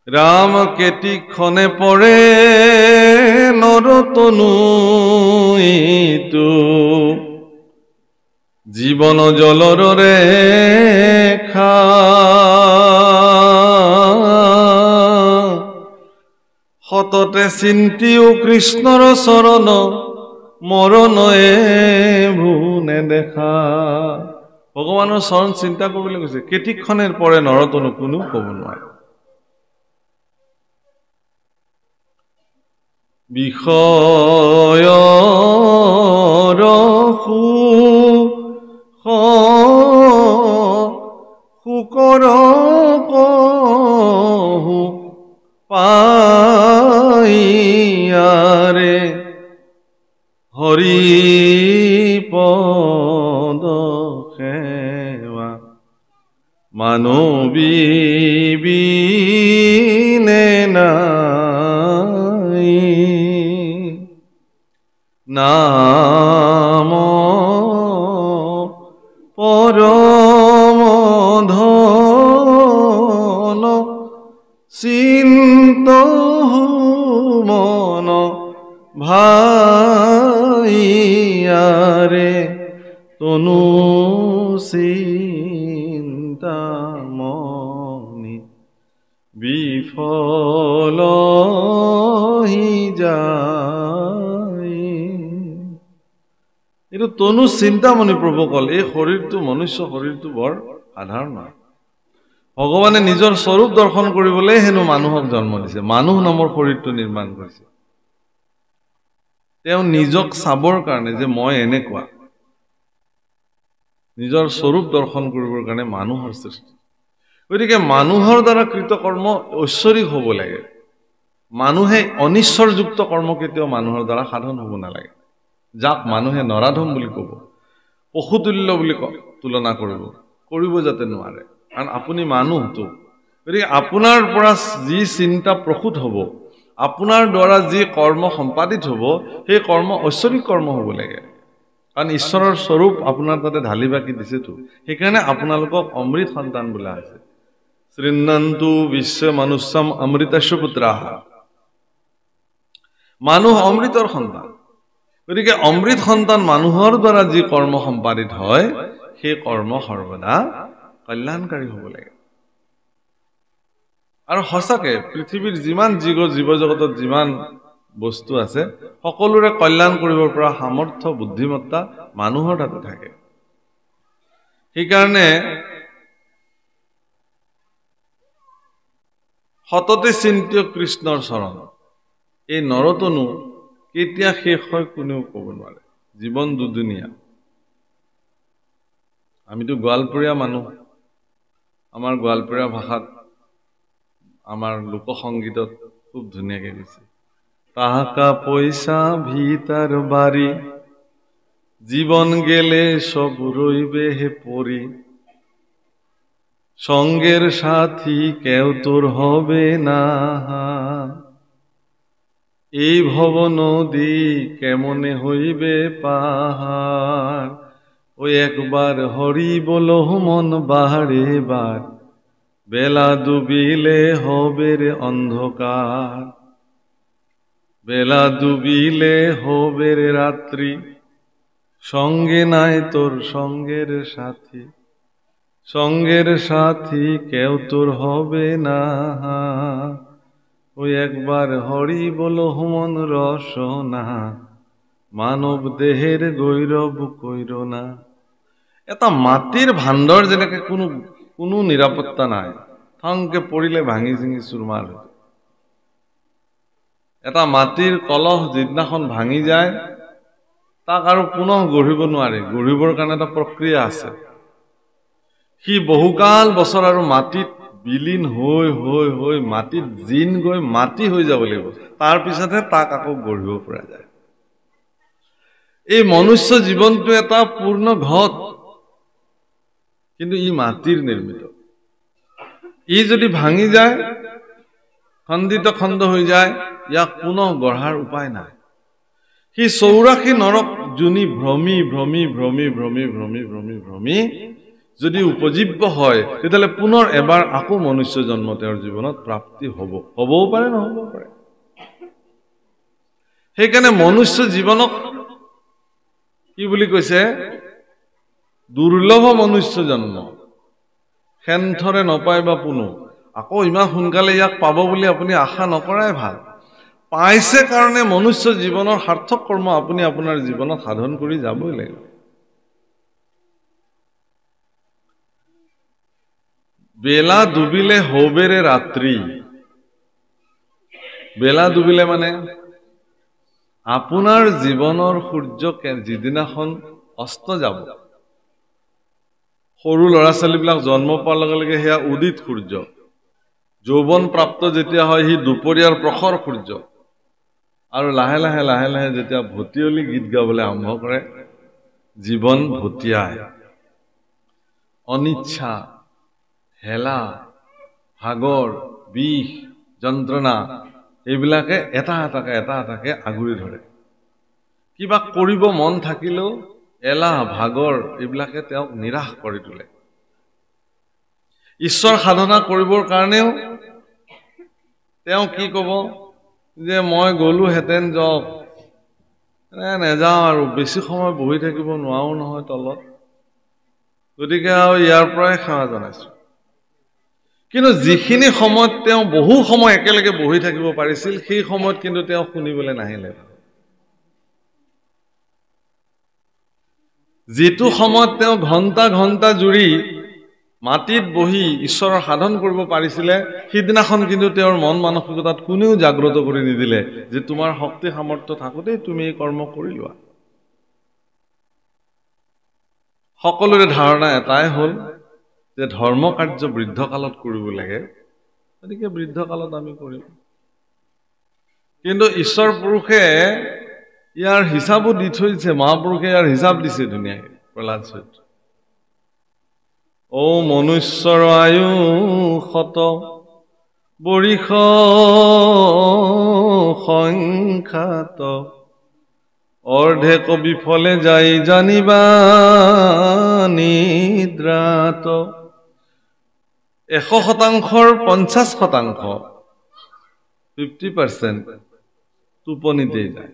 ৰাম কেটিক্ষণে পৰে নৰতনু ইটো জীবন জলৰ ৰেখা সততে চিন্তিও কৃষ্ণৰ চৰণ মৰণে ভুনে দেখা ভগৱানৰ চৰণ চিন্তা কৰিবলৈ কৈছে কেটিক্ষণেৰ পৰে নৰতনু কোনো ক'ব নোৱাৰে বিষয় শুকৰ কহু পাইয়াৰে হৰি পদ সেৱা মানৱী বিনে নাই নাম পৰম ধন চিন্তহু মন ভাইয়াৰে তনু চিন্তামণি বিফল যায় এইটো তনু চিন্তামণি প্ৰভু কল এই শৰীৰটো মনুষ্য শৰীৰটো বৰ সাধাৰণ নহয় ভগৱানে নিজৰ স্বৰূপ দৰ্শন কৰিবলৈ হেনো মানুহক জন্ম দিছে মানুহ নামৰ শৰীৰটো নিৰ্মাণ কৰিছে তেওঁ নিজক চাবৰ কাৰণে যে মই এনেকুৱা নিজৰ স্বৰূপ দৰ্শন কৰিবৰ কাৰণে মানুহৰ সৃষ্টি গতিকে মানুহৰ দ্বাৰা কৃত কৰ্ম ঐশ্বৰিক হ'ব লাগে মানুহে অনিশ্বৰযুক্ত কৰ্ম কেতিয়াও মানুহৰ দ্বাৰা সাধন হ'ব নালাগে যাক মানুহে নৰাধম বুলি ক'ব পশুতুল্য বুলি তুলনা কৰিব যাতে নোৱাৰে কাৰণ আপুনি মানুহটো গতিকে আপোনাৰ পৰা যি চিন্তা প্ৰসূত হ'ব আপোনাৰ দ্বাৰা যি কৰ্ম সম্পাদিত হ'ব সেই কৰ্ম ঐশ্বৰিক কৰ্ম হ'ব লাগে কাৰণ ঈশ্বৰৰ স্বৰূপ আপোনাৰ তাতে ঢালি বাকি দিছেতো সেইকাৰণে আপোনালোকক অমৃত সন্তান বোলা হৈছে শৃণ্বন্তু বিশ্ব মনুষ্যম অমৃতস্য পুত্ৰাঃ মানুহ অমৃতৰ সন্তান গতিকে অমৃত সন্তান মানুহৰ দ্বাৰা যি কৰ্ম সম্পাদিত হয় সেই কৰ্ম সৰ্বদা কল্যাণকাৰী হ'ব লাগে আৰু সঁচাকে পৃথিৱীৰ যিমান জীৱ জগতত যিমান বস্তু আছে সকলোৰে কল্যাণ কৰিবৰ পৰা সামৰ্থ্য বুদ্ধিমত্তা মানুহৰ তাতে থাকে সেইকাৰণে সততে চিন্তিয় কৃষ্ণৰ চৰণ এই নৰতনু কেতিয়া শেষ হয় কোনেও ক'ব নোৱাৰে জীৱন দুদুনীয়া আমিতো গোৱালপৰীয়া মানুহ আমাৰ গোৱালপৰীয়া ভাষাত আমাৰ লোকসংগীতত খুব ধুনীয়াকে কৈছে টাকা পয়সা ভিতার বাড়ি জীবন গেলে সব রইবে হে পরি সঙ্গের সাথী কেউ তোর হবে না এই ভব নদী কেমনে হইবে পাহাড় ওই একবার হরি বলো মন বাহারে বার বেলা ডুবিলে হবে রে অন্ধকার বেলা ডুবিলে হবে রে রাত্রি সঙ্গে নাই তোর সঙ্গের সাথী কেউ তোর হবে না ওই একবার হরি বলো মন রসনা মানৱ দেহেৰ গৈৰৱ কইৰ না এটা মাটিৰ ভাণ্ডৰ যেনেকে কোনো নিৰাপত্তা নাই থংকে পৰিলে ভাঙি চিঙি চুৰমাৰ হৈ এটা মাটিৰ কলহ যিদিনাখন ভাঙি যায় তাক আৰু পুনৰ গঢ়িব নোৱাৰে গঢ়িবৰ কাৰণে এটা প্ৰক্ৰিয়া আছে সি বহুকাল বছৰ আৰু মাটিত বিলীন হৈ মাটিত জিন গৈ মাটি হৈ যাব লাগিব তাৰ পিছতহে তাক আকৌ গঢ়িব পৰা যায় এই মনুষ্য জীৱনটো এটা পূৰ্ণ ঘট কিন্তু ই মাটিৰ নিৰ্মিত ই যদি ভাঙি যায় খণ্ডিত খণ্ড হৈ যায় ইয়াক পুনৰ গঢ়াৰ উপায় নাই সি 84 নৰক জুনি ভ্ৰমি যদি উপজীব্য হয় তেতিয়াহ'লে পুনৰ এবাৰ আকৌ মনুষ্য জন্ম তেওঁৰ জীৱনত প্ৰাপ্তি হ'বও পাৰে নহ'ব পাৰে সেইকাৰণে মনুষ্য জীৱনক কি বুলি কৈছে দুৰ্লভ মনুষ্য জন্ম খেনথৰে নপায় বা পুনো আকৌ ইমান সোনকালে ইয়াক পাব বুলি আপুনি আশা নকৰাই ভাল পাইছে কাৰণে মনুষ্য জীৱনৰ সাৰ্থক কৰ্ম আপুনি আপোনাৰ জীৱনত সাধন কৰি যাবই লাগিব বেলা ডুবিলে হবেৰে ৰাত্ৰি বেলা ডুবিলে মানে আপোনাৰ জীৱনৰ সূৰ্য যিদিনাখন অস্ত যাব সৰু ল'ৰা ছোৱালীবিলাক জন্ম পোৱাৰ লগে লগে সেয়া উদিত সূৰ্য যৌৱন প্ৰাপ্ত যেতিয়া হয় সি দুপৰীয়াৰ প্ৰখৰ সূৰ্য আৰু লাহে লাহে লাহে লাহে যেতিয়া ভটিয়লি গীত গাবলৈ আৰম্ভ কৰে জীৱন ভটিয়ায় অনিচ্ছা হেলা ভাগৰ বিষ যন্ত্ৰণা এইবিলাকে এটা এটাকে আগুৰি ধৰে কিবা কৰিব মন থাকিলেও এলাহ ভাগৰ এইবিলাকে তেওঁক নিৰাশ কৰি তোলে ঈশ্বৰ সাধনা কৰিবৰ কাৰণেও তেওঁ কি ক'ব যে মই গ'লো হেতেন যাওক নেযাওঁ আৰু বেছি সময় বহি থাকিব নোৱাৰো নহয় তলত গতিকে আৰু ইয়াৰ পৰাই সেৱা জনাইছো কিন্তু যিখিনি সময়ত তেওঁ বহু সময় একেলগে বহি থাকিব পাৰিছিল সেই সময়ত কিন্তু তেওঁ শুনিবলৈ নাহিলে যিটো সময়ত তেওঁ ঘণ্টা ঘণ্টা জুৰি মাটিত বহি ঈশ্বৰৰ সাধন কৰিব পাৰিছিলে সিদিনাখন কিন্তু তেওঁৰ মন মানসিকতাত কোনেও জাগ্ৰত কৰি নিদিলে যে তোমাৰ শক্তি সামৰ্থ্য থাকোতেই তুমি এই কৰ্ম কৰি লোৱা সকলোৰে ধাৰণা এটাই হ'ল যে ধৰ্ম কাৰ্য বৃদ্ধ কালত কৰিব লাগে গতিকে বৃদ্ধ কালত আমি কৰিম কিন্তু ঈশ্বৰ পুৰুষে ইয়াৰ হিচাপো দি থৈছে মহাপুৰুষে ইয়াৰ হিচাপ দিছে ধুনীয়াকৈ প্ৰহ্লাদ চৰিত্ৰ ও মনুষ্যৰ আয়ু শত বৰিষ সংখ্যাত অৰ্ধে কবি ফলে যাই জানিবা নিদ্ৰাত 100%ৰ 50% 50% টোপনিতে যায়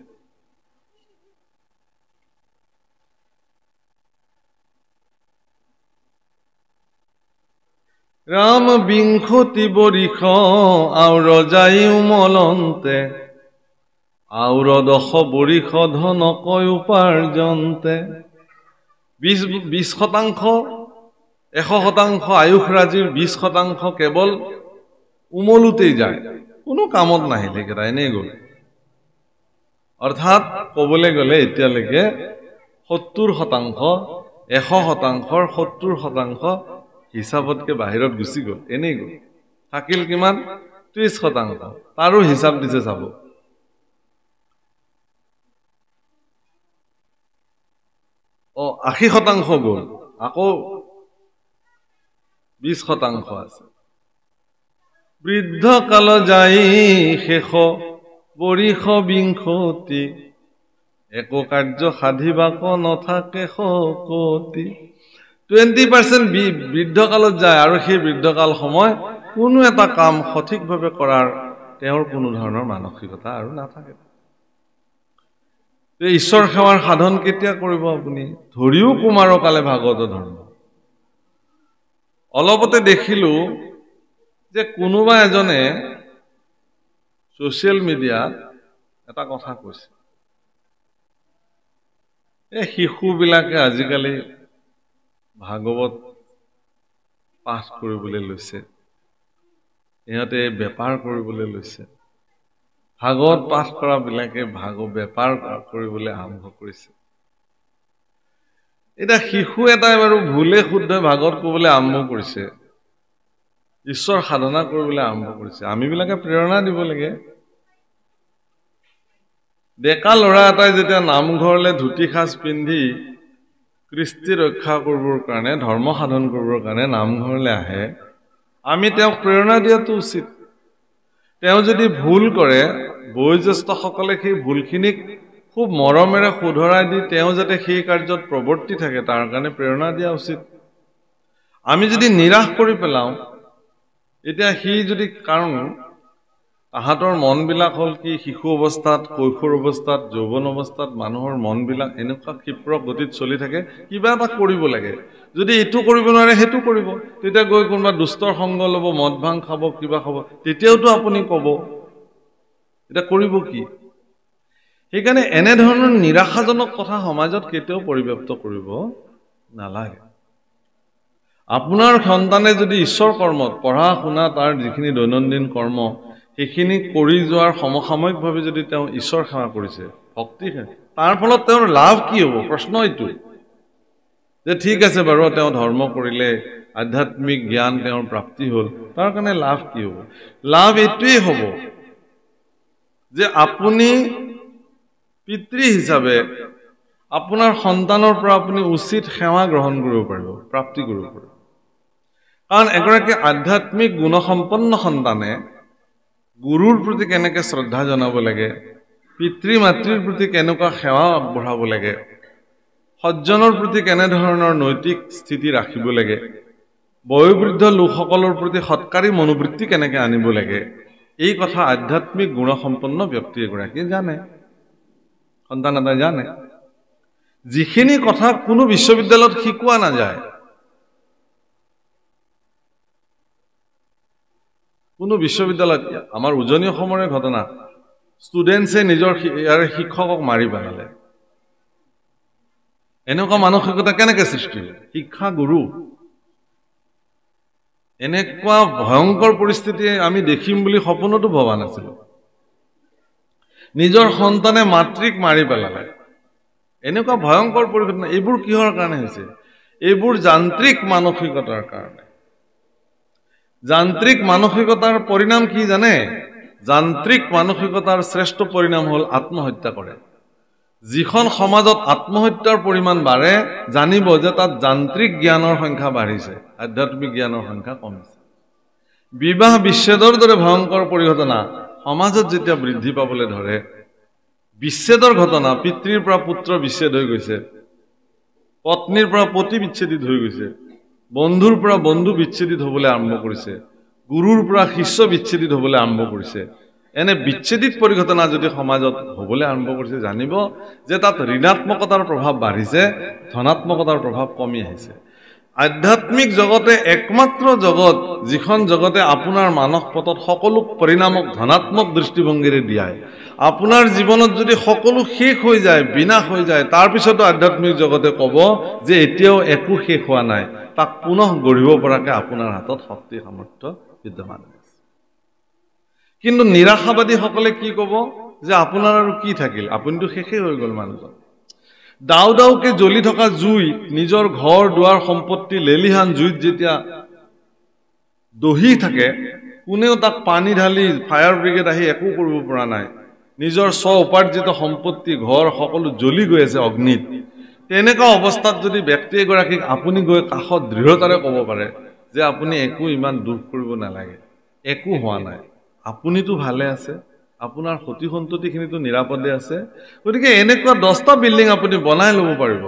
ৰাম বিংশতি বৰিষ আউৰ যাই উমলন্তে আউৰ 10 বৰিষ ধন কয় উপাৰ্জন্তে 20% 100% আয়ুষ ৰাজিৰ 20% কেৱল উমলুতেই যায় কোনো কামত নাহিলে কেইটা এনেই গ'ল অৰ্থাৎ ক'বলৈ গ'লে এতিয়ালৈকে 70% 100%ৰ 70% হিচাপতকে বাহিৰত গুচি গ'ল এনেই গ'ল থাকিল কিমান 30% তাৰো হিচাপ দিছে চাব 80% গ'ল আকৌ 20% আছে বৃদ্ধ কাল যাই শেষ বৰিষ বিংশতি একো কাৰ্য সাধিবাক নথাকে শকতি 20% বৃদ্ধ কালত যায় আৰু সেই বৃদ্ধ কাল সময় কোনো এটা কাম সঠিকভাৱে কৰাৰ তেওঁৰ কোনো ধৰণৰ মানসিকতা আৰু নাথাকে ঈশ্বৰ সেৱাৰ সাধন কেতিয়া কৰিব আপুনি ধৰিও কুমাৰ কালে ভাগৱত ধৰ্ম অলপতে দেখিলো যে কোনোবা এজনে সোশ্যাল মিডিয়াত এটা কথা কৈছে এই শিশুবিলাকে আজিকালি ভাগৱত পাঠ কৰিবলৈ লৈছে ইহঁতে বেপাৰ কৰিবলৈ লৈছে ভাগৱত পাঠ কৰা বিলাকে বেপাৰ কৰিবলৈ আৰম্ভ কৰিছে এটা শিশু এটাই বাৰু ভুলে শুদ্ধ ভাগৱত ক'বলৈ আৰম্ভ কৰিছে ঈশ্বৰ সাধনা কৰিবলৈ আৰম্ভ কৰিছে আমি বিলাকে প্ৰেৰণা দিব লাগে ডেকা ল'ৰা এটাই যেতিয়া নামঘৰলৈ ধুতি সাজ পিন্ধি কৃষ্টি ৰক্ষা কৰিবৰ কাৰণে ধৰ্ম সাধন কৰিবৰ কাৰণে নামঘৰলৈ আহে আমি তেওঁক প্ৰেৰণা দিয়াটো উচিত তেওঁ যদি ভুল কৰে বয়োজ্যেষ্ঠসকলে সেই ভুলখিনিক খুব মৰমেৰে শুধৰাই দি তেওঁ যাতে সেই কাৰ্যত প্ৰৱৰ্তি থাকে তাৰ কাৰণে প্ৰেৰণা দিয়া উচিত আমি যদি নিৰাশ কৰি পেলাওঁ, এতিয়া সি যদি কাৰণ তাহাঁতৰ মনবিলাক হ'ল কি শিশু অৱস্থাত, কৈশোৰ অৱস্থাত, যৌৱন অৱস্থাত মানুহৰ মনবিলাক এনেকুৱা ক্ষিপ্ৰ গতিত চলি থাকে, কিবা এটা কৰিব লাগে। যদি এইটো কৰিব নোৱাৰে সেইটো কৰিব, তেতিয়া গৈ কোনোবা দুষ্টৰ সংগ ল'ব, মদ ভাং খাব, কিবা খাব, তেতিয়াওতো আপুনি ক'ব। এতিয়া কৰিব কি? সেইকাৰণে এনেধৰণৰ নিৰাশাজনক কথা সমাজত কেতিয়াও পৰিব্যাপ্ত কৰিব নালাগে। আপোনাৰ সন্তানে যদি ঈশ্বৰ কৰ্মত পঢ়া শুনা তাৰ যিখিনি দৈনন্দিন কৰ্ম সেইখিনি কৰি যোৱাৰ সমসাময়িকভাৱে যদি তেওঁ ঈশ্বৰ সেৱা কৰিছে, ভক্তি, তাৰ ফলত তেওঁৰ লাভ কি হ'ব? প্ৰশ্ন এইটো যে ঠিক আছে বাৰু তেওঁ ধৰ্ম কৰিলে, আধ্যাত্মিক জ্ঞান তেওঁৰ প্ৰাপ্তি হ'ল, তাৰ কাৰণে লাভ কি হ'ব? লাভ এইটোৱেই হ'ব যে আপুনি পিতৃ হিচাপে আপোনাৰ সন্তানৰ পৰা আপুনি উচিত সেৱা গ্ৰহণ কৰিব পাৰিব, প্ৰাপ্তি কৰিব পাৰিব। কাৰণ এগৰাকী আধ্যাত্মিক গুণসম্পন্ন সন্তানে গুৰুৰ প্ৰতি কেনেকৈ শ্ৰদ্ধা জনাব লাগে, পিতৃ মাতৃৰ প্ৰতি কেনেকুৱা সেৱা আগবঢ়াব লাগে, সজ্জনৰ প্ৰতি কেনেধৰণৰ নৈতিক স্থিতি ৰাখিব লাগে, বয়োবৃদ্ধ লোকসকলৰ প্ৰতি সৎকাৰী মনোবৃত্তি কেনেকৈ আনিব লাগে, এই কথা আধ্যাত্মিক গুণসম্পন্ন ব্যক্তি এগৰাকীয়ে জানে, সন্তান এটাই জানে। যিখিনি কথা কোনো বিশ্ববিদ্যালয়ত শিকোৱা নাযায়, কোনো বিশ্ববিদ্যালয়ত, আমাৰ উজনি অসমৰে ঘটনা, ষ্টুডেণ্টছে নিজৰ শিক্ষকক মাৰি পেলালে। এনেকুৱা মানসিকতা কেনেকৈ সৃষ্টি হ'ল? শিক্ষা গুৰু। এনেকুৱা ভয়ংকৰ পৰিস্থিতি আমি দেখিম বুলি সপোনতো ভবা নাছিলো। নিজৰ সন্তানে মাতৃক মাৰি পেলালে, এনেকুৱা ভয়ংকৰ পৰিঘটনা। এইবোৰ কিহৰ কাৰণে হৈছে? এইবোৰ যান্ত্ৰিক মানসিকতাৰ কাৰণে। যান্ত্ৰিক মানসিকতাৰ পৰিণাম কি জানে? যান্ত্ৰিক মানসিকতাৰ শ্ৰেষ্ঠ পৰিণাম হ'ল আত্মহত্যা কৰে। যিখন সমাজত আত্মহত্যাৰ পৰিমাণ বাঢ়ে, জানিব যে তাত যান্ত্ৰিক জ্ঞানৰ সংখ্যা বাঢ়িছে, আধ্যাত্মিক জ্ঞানৰ সংখ্যা কমিছে। বিবাহ বিচ্ছেদৰ দৰে ভয়ংকৰ পৰিঘটনা সমাজত যেতিয়া বৃদ্ধি পাবলৈ ধৰে, বিচ্ছেদৰ ঘটনা, পিতৃৰ পৰা পুত্ৰ বিচ্ছেদ হৈ গৈছে, পত্নীৰ পৰা পতি বিচ্ছেদিত হৈ গৈছে, বন্ধুৰ পৰা বন্ধু বিচ্ছেদিত হ'বলৈ আৰম্ভ কৰিছে, গুৰুৰ পৰা শিষ্য বিচ্ছেদিত হ'বলৈ আৰম্ভ কৰিছে। এনে বিচ্ছেদিত পৰিঘটনা যদি সমাজত হ'বলৈ আৰম্ভ কৰিছে, জানিব যে তাত ঋণাত্মকতাৰ প্ৰভাৱ বাঢ়িছে, ধনাত্মকতাৰ প্ৰভাৱ কমি আহিছে। আধ্যাত্মিক জগতে একমাত্ৰ জগত, যিখন জগতে আপোনাৰ মানস পথত সকলো পৰিণামক ধনাত্মক দৃষ্টিভংগীৰে দিয়ায়। আপোনাৰ জীৱনত যদি সকলো শেষ হৈ যায়, বিনাশ হৈ যায়, তাৰপিছতো আধ্যাত্মিক জগতে ক'ব যে এতিয়াও একো শেষ হোৱা নাই, তাক পুনঃ গঢ়িব পৰাকৈ আপোনাৰ হাতত শক্তি সামৰ্থ্য বিদ্যমান আছে। কিন্তু নিৰাশাবাদীসকলে কি ক'ব যে আপোনাৰ আৰু কি থাকিল, আপুনিতো শেষেই হৈ গ'ল মানুহজন। দাও দাওকে জ্বলি থকা জুইত নিজৰ ঘৰ দুৱাৰ সম্পত্তি লেলিহান জুইত যেতিয়া দহি থাকে, কোনেও তাক পানী ঢালি ফায়াৰ ব্ৰিগেড আহি একো কৰিব পৰা নাই। নিজৰ স্ব উপাৰ্জিত সম্পত্তি ঘৰ সকলো জ্বলি গৈ আছে অগ্নিত। তেনেকুৱা অৱস্থাত যদি ব্যক্তি এগৰাকীক আপুনি গৈ কাষত দৃঢ়তাৰে ক'ব পাৰে যে আপুনি একো ইমান দুখ কৰিব নালাগে, একো হোৱা নাই, আপুনিতো ভালে আছে, আপোনাৰ সতি সন্ততিখিনিতো নিৰাপদে আছে, গতিকে এনেকুৱা 10টা বিল্ডিং আপুনি বনাই ল'ব পাৰিব,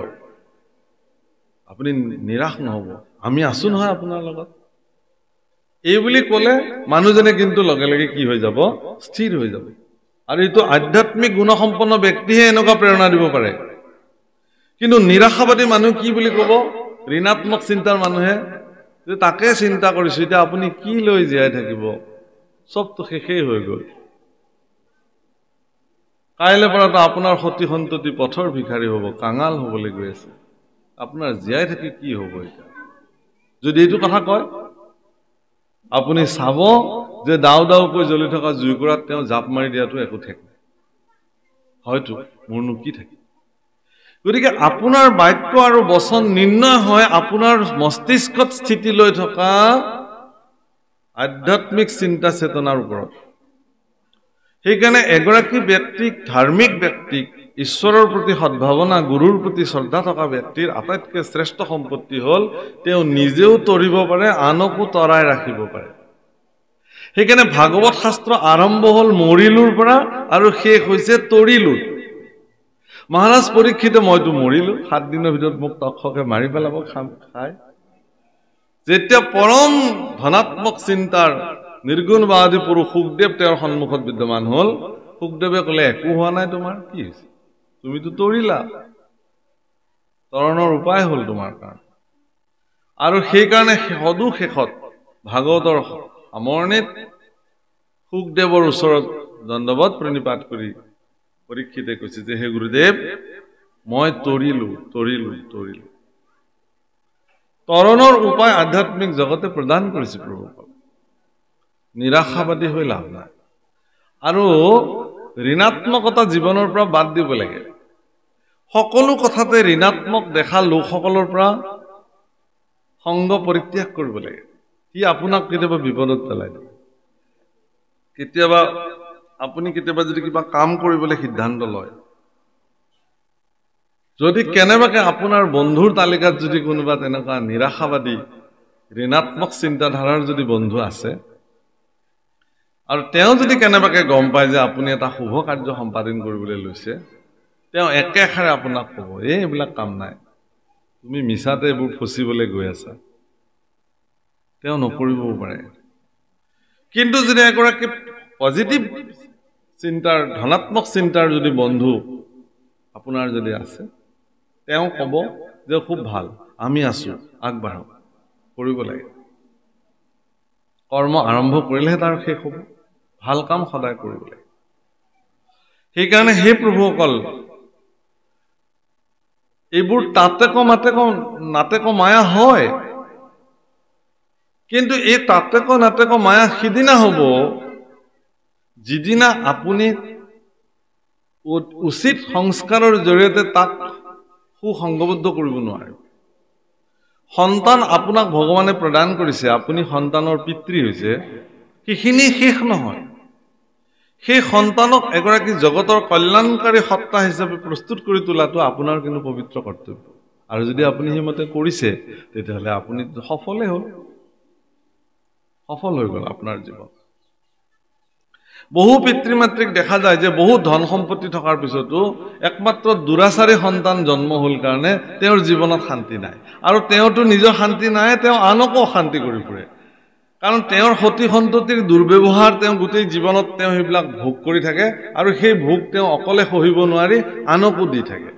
আপুনি নিৰাশ নহ'ব, আমি আছো নহয় আপোনাৰ লগত, এই বুলি ক'লে মানুহজনে কিন্তু লগে লগে কি হৈ যাব? স্থিৰ হৈ যাব। আৰু এইটো আধ্যাত্মিক গুণসম্পন্ন ব্যক্তিহে এনেকুৱা প্ৰেৰণা দিব পাৰে। কিন্তু নিৰাশাবাদী মানুহ কি বুলি ক'ব? ঋণাত্মক চিন্তাৰ মানুহে যে তাকে চিন্তা কৰিছো, এতিয়া আপুনি কি লৈ জীয়াই থাকিব, চবতো শেষেই হৈ গ'ল, কাইলৈ পৰাতো আপোনাৰ সতি সন্ততি পথৰ ভিখাৰী হ'ব, কাঙাল হ'বলৈ গৈ আছে, আপোনাৰ জীয়াই থাকি কি হ'ব এতিয়া? যদি এইটো কথা কয়, আপুনি চাব যে দাও দাওকৈ জ্বলি থকা জুইকুৰাত তেওঁ জাপ মাৰি দিয়াটো একো ঠেক নাই, হয়তো মোৰনো কি থাকিল। গতিকে আপোনাৰ বাক্য আৰু বচন নিৰ্ণয় হয় আপোনাৰ মস্তিষ্কত স্থিতি লৈ থকা আধ্যাত্মিক চিন্তা চেতনাৰ ওপৰত। সেইকাৰণে এগৰাকী ব্যক্তিক, ধাৰ্মিক ব্যক্তিক, ঈশ্বৰৰ প্ৰতি সদ্ভাৱনা, গুৰুৰ প্ৰতি শ্ৰদ্ধা থকা ব্যক্তিৰ আটাইতকৈ শ্ৰেষ্ঠ সম্পত্তি হ'ল তেওঁ নিজেও তৰিব পাৰে, আনকো তৰাই ৰাখিব পাৰে। সেইকাৰণে ভাগৱত শাস্ত্ৰ আৰম্ভ হ'ল মৰিলোৰ পৰা আৰু শেষ হৈছে তৰিলোৰ। মহাৰাজ পৰীক্ষিতে মইতো মৰিলো, 7 দিনৰ ভিতৰত মোক তক্ষকে মাৰি পেলাব খাই। যেতিয়া পৰম ধনাত্মক চিন্তাৰ নিৰ্গুণবাদী পুৰুষ সুখদেৱ তেওঁৰ সন্মুখত বিদ্যমান হ'ল, সুখদেৱে ক'লে একো হোৱা নাই তোমাৰ, কি হৈছে? তুমিতো তৰিলা, তৰণৰ উপায় হ'ল তোমাৰ কাৰণে। আৰু সেইকাৰণে সদু শেষত ভাগৱতৰ সামৰণিত সুখদেৱৰ ওচৰত দণ্ডৱত প্ৰণিপাত কৰি পৰীক্ষিতে কৈছে যে হে গুৰুদেৱ, মই তৰিলো। তৰণৰ উপায় আধ্যাত্মিক জগতে প্ৰদান কৰিছে প্ৰভুসকল। নিৰাশাবাদী হৈ লাভ নাই। আৰু ঋণাত্মকতা জীৱনৰ পৰা বাদ দিব লাগে। সকলো কথাতে ঋণাত্মক দেখা লোকসকলৰ পৰা সংগ পৰিত্যাগ কৰিব লাগে। সি আপোনাক কেতিয়াবা বিপদত পেলাই দিয়ে। কেতিয়াবা যদি কিবা কাম কৰিবলৈ সিদ্ধান্ত লয়, যদি কেনেবাকে আপোনাৰ বন্ধুৰ তালিকাত যদি কোনোবা তেনেকুৱা নিৰাশাবাদী ঋণাত্মক চিন্তাধাৰাৰ যদি বন্ধু আছে, আৰু তেওঁ যদি কেনেবাকে গম পায় যে আপুনি এটা শুভ কাৰ্য সম্পাদন কৰিবলৈ লৈছে, তেওঁ একেষাৰে আপোনাক ক'ব, এইবিলাক কাম নাই, তুমি মিছাতে এইবোৰ ফচিবলৈ গৈ আছা। তেওঁ নকৰিবও পাৰে। কিন্তু যদি এগৰাকী পজিটিভ চিন্তাৰ, ধনাত্মক চিন্তাৰ যদি বন্ধু আপোনাৰ যদি আছে, তেওঁ ক'ব যে খুব ভাল, আমি আছো, আগবাঢ়ক, কৰিব লাগে। কৰ্ম আৰম্ভ কৰিলেহে তাৰ শেষ হ'ব। ভাল কাম সদায় কৰিব লাগে। সেইকাৰণে সেই প্ৰভুসকল, এইবোৰ নাটেক মায়া হয়, কিন্তু এই নাটেক মায়া সিদিনা হ'ব যিদিনা আপুনি উচিত সংস্কাৰৰ জৰিয়তে তাক সুসংগবদ্ধ কৰিব নোৱাৰে। সন্তান আপোনাক ভগৱানে প্ৰদান কৰিছে, আপুনি সন্তানৰ পিতৃ হৈছে, সেইখিনি শেষ নহয়। সেই সন্তানক এগৰাকী জগতৰ কল্যাণকাৰী সত্তা হিচাপে প্ৰস্তুত কৰি তোলাটো আপোনাৰ কিন্তু পবিত্ৰ কৰ্তব্য। আৰু যদি আপুনি সেইমতে কৰিছে, তেতিয়াহ'লে আপুনি সফল হৈ গ'ল আপোনাৰ জীৱন। বহু পিতৃ মাতৃক দেখা যায় যে বহুত ধন সম্পত্তি থকাৰ পিছতো একমাত্ৰ দুৰাচাৰী সন্তান জন্ম হ'ল কাৰণে তেওঁৰ জীৱনত শান্তি নাই। আৰু তেওঁতো নিজৰ শান্তি নাই, তেওঁ আনকো অশান্তি কৰি ফুৰে। কাৰণ তেওঁৰ সতি সন্ততিৰ দুৰ্ব্যৱহাৰ তেওঁ গোটেই জীৱনত তেওঁ সেইবিলাক ভোগ কৰি থাকে, আৰু সেই ভোগ তেওঁ অকলে সহিব নোৱাৰি আনকো দি থাকে।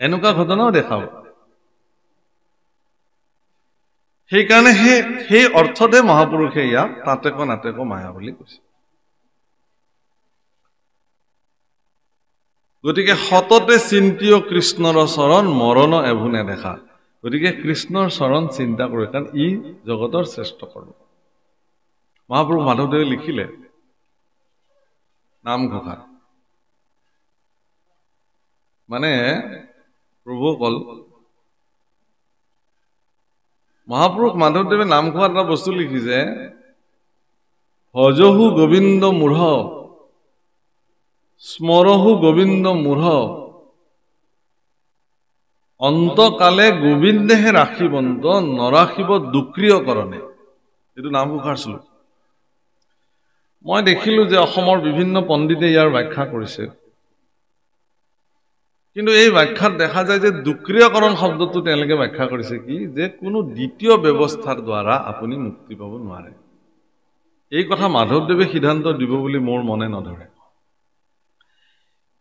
এনেকুৱা ঘটনাও দেখাব। সেইকাৰণে সেই অৰ্থতে মহাপুৰুষে ইয়াক নাটেক মায়া বুলি কৈছে। গতিকে সততে চিন্তিয় কৃষ্ণৰ চৰণ, মৰণ এভো নেদেখা। গতিকে কৃষ্ণৰ চৰণ চিন্তা কৰে, কাৰণ ই জগতৰ শ্ৰেষ্ঠ কৰ্ম। মহাপুৰুষ মাধৱদেৱে লিখিলে নামঘোষাত, মানে প্ৰভুসকল, মহাপুৰুষ মাধৱদেৱে নামঘোষাত এটা বস্তু লিখিছে, ভজহু গোবিন্দ মূঢ়, স্মৰহু গোবিন্দ মূঢ়, অন্তকালে গোবিন্দেহে ৰাখিবন্ত, নৰাখিব দুক্ৰিয় কৰণে। এইটো নামঘোষাৰ শ্লোক। মই দেখিলো যে অসমৰ বিভিন্ন পণ্ডিতে ইয়াৰ ব্যাখ্যা কৰিছে, কিন্তু এই ব্যাখ্যাত দেখা যায় যে দুক্ৰিয়কৰণ শব্দটো তেওঁলোকে ব্যাখ্যা কৰিছে কি, যে কোনো দ্বিতীয় ব্যৱস্থাৰ দ্বাৰা আপুনি মুক্তি পাব নোৱাৰে। এই কথা মাধৱদেৱে সিদ্ধান্ত দিব বুলি মোৰ মনে নধৰে।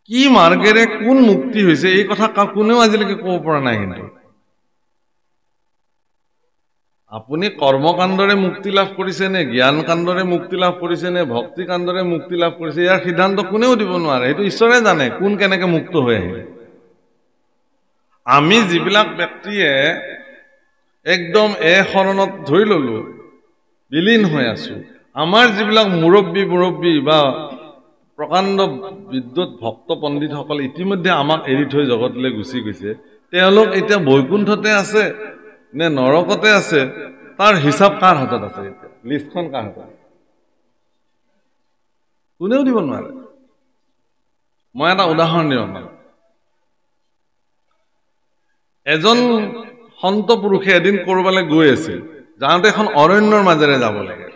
কি মাৰ্গেৰে কোন মুক্তি হৈছে এই কথা কোনেও আজিলৈকে ক'ব পৰা নাই। কিন্তু আপুনি কৰ্মকাণ্ডৰে মুক্তি লাভ কৰিছে নে, জ্ঞান কাণ্ডৰে মুক্তি লাভ কৰিছে নে, ভক্তি কাণ্ডৰে মুক্তি লাভ কৰিছে, ইয়াৰ সিদ্ধান্ত কোনেও দিব নোৱাৰে। এইটো ঈশ্বৰে জানে কোন কেনেকে মুক্ত হৈ আহিলে। আমি যিবিলাক ব্যক্তিয়ে একদম শৰণত ধৰি ললো, বিলীন হৈ আছো, আমাৰ যিবিলাক মুৰব্বী বা প্ৰকাণ্ড বিদ্যুৎ ভক্ত পণ্ডিতসকল ইতিমধ্যে আমাক এৰি থৈ জগতলৈ গুচি গৈছে, তেওঁলোক এতিয়া বৈকুণ্ঠতে আছে নে নৰকতে আছে, তাৰ হিচাপ কাৰ হাতত আছে? এতিয়া লিষ্টখন কাৰ হাতত? কোনেও দিব নোৱাৰে। মই এটা উদাহৰণ দিওঁ আপোনাক। এজন সন্ত পুৰুষে এদিন কৰবালৈ গৈ আছিল, যাওঁতে এখন অৰণ্যৰ মাজেৰে যাব লাগে।